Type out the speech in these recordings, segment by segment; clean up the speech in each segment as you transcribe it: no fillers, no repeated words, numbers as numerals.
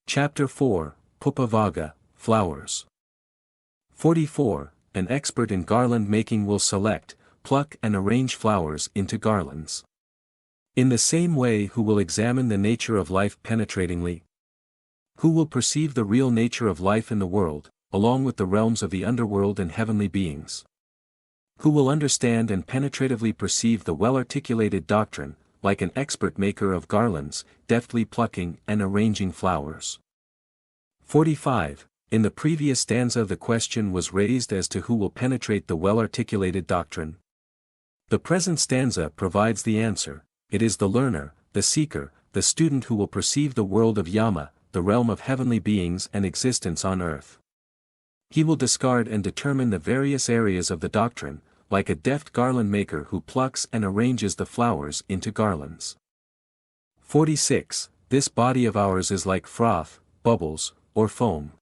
Chapter 4, Pupphavagga, Flowers. 44. An expert in garland making will select, pluck and arrange flowers into garlands. In the same way, who will examine the nature of life penetratingly? Who will perceive the real nature of life in the world, along with the realms of the underworld and heavenly beings? Who will understand and penetratively perceive the well-articulated doctrine, like an expert maker of garlands, deftly plucking and arranging flowers? 45. In the previous stanza the question was raised as to who will penetrate the well-articulated doctrine. The present stanza provides the answer: it is the learner, the seeker, the student who will perceive the world of Yama, the realm of heavenly beings and existence on earth. He will discard and determine the various areas of the doctrine, like a deft garland maker who plucks and arranges the flowers into garlands. 46. This body of ours is like froth, bubbles, or foam.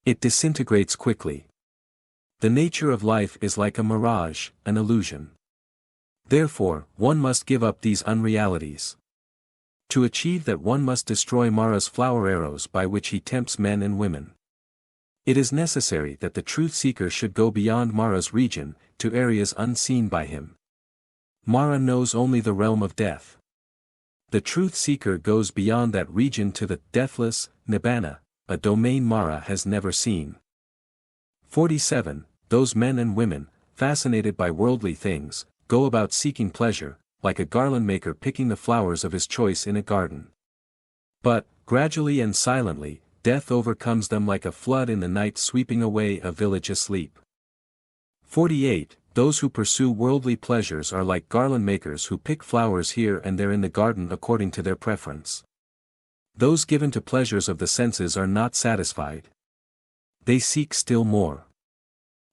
It disintegrates quickly. The nature of life is like a mirage, an illusion. Therefore, one must give up these unrealities. To achieve that one must destroy Mara's flower arrows by which he tempts men and women. It is necessary that the truth seeker should go beyond Mara's region, to areas unseen by him. Mara knows only the realm of death. The truth seeker goes beyond that region to the deathless nirvana, a domain Mara has never seen. 47. Those men and women, fascinated by worldly things, go about seeking pleasure, like a garland maker picking the flowers of his choice in a garden. But, gradually and silently, death overcomes them like a flood in the night sweeping away a village asleep. 48. Those who pursue worldly pleasures are like garland makers who pick flowers here and there in the garden according to their preference. Those given to pleasures of the senses are not satisfied. They seek still more.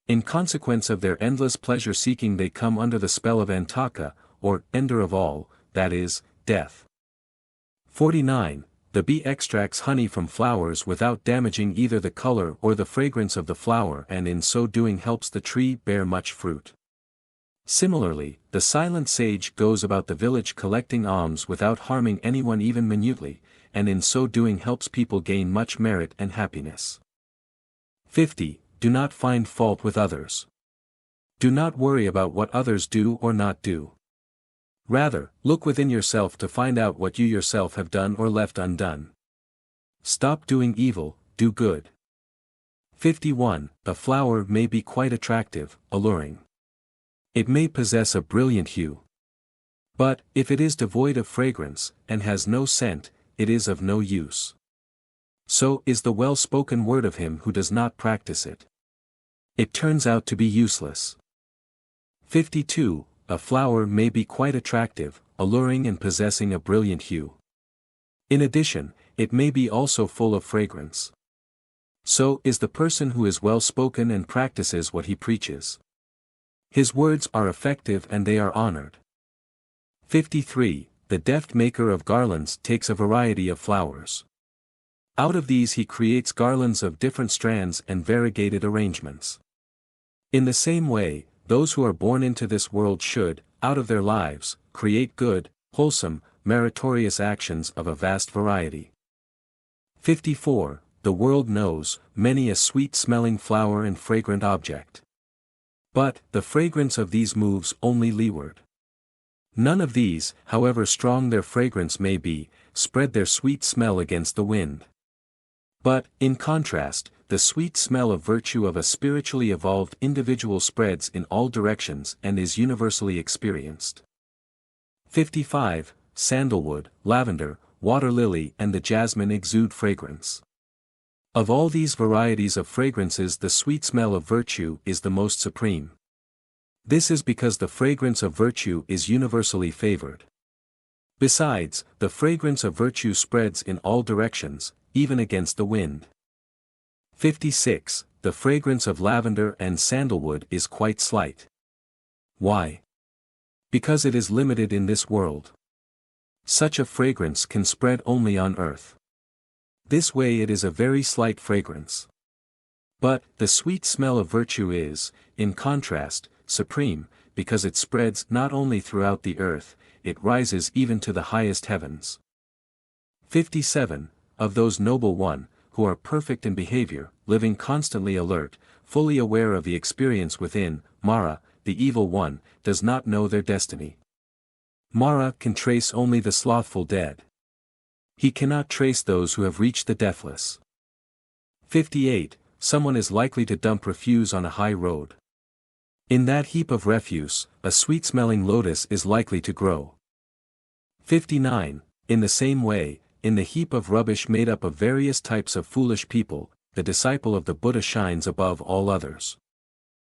In consequence of their endless pleasure-seeking they come under the spell of Antaka, or ender of all, that is, death. 49. The bee extracts honey from flowers without damaging either the color or the fragrance of the flower, and in so doing helps the tree bear much fruit. Similarly, the silent sage goes about the village collecting alms without harming anyone even minutely, and in so doing helps people gain much merit and happiness. 50. Do not find fault with others. Do not worry about what others do or not do. Rather, look within yourself to find out what you yourself have done or left undone. Stop doing evil, do good. 51. A flower may be quite attractive, alluring. It may possess a brilliant hue. But, if it is devoid of fragrance, and has no scent, it is of no use. So is the well-spoken word of him who does not practice it. It turns out to be useless. 52. A flower may be quite attractive, alluring and possessing a brilliant hue. In addition, it may be also full of fragrance. So is the person who is well-spoken and practices what he preaches. His words are effective and they are honored. 53. The deft maker of garlands takes a variety of flowers. Out of these he creates garlands of different strands and variegated arrangements. In the same way, those who are born into this world should, out of their lives, create good, wholesome, meritorious actions of a vast variety. 54. The world knows many a sweet-smelling flower and fragrant object. But, the fragrance of these moves only leeward. None of these, however strong their fragrance may be, spread their sweet smell against the wind. But, in contrast, the sweet smell of virtue of a spiritually evolved individual spreads in all directions and is universally experienced. 55. Sandalwood, lavender, water lily and the jasmine exude fragrance. Of all these varieties of fragrances the sweet smell of virtue is the most supreme. This is because the fragrance of virtue is universally favored. Besides, the fragrance of virtue spreads in all directions, even against the wind. 56. The fragrance of lavender and sandalwood is quite slight. Why? Because it is limited in this world. Such a fragrance can spread only on earth. This way it is a very slight fragrance. But, the sweet smell of virtue is, in contrast, supreme, because it spreads not only throughout the earth, it rises even to the highest heavens. 57. of those noble one, who are perfect in behavior, living constantly alert, fully aware of the experience within. Mara, the evil one, does not know their destiny. Mara can trace only the slothful dead. He cannot trace those who have reached the deathless. 58. Someone is likely to dump refuse on a high road. In that heap of refuse, a sweet-smelling lotus is likely to grow. 59. In the same way, in the heap of rubbish made up of various types of foolish people, the disciple of the Buddha shines above all others.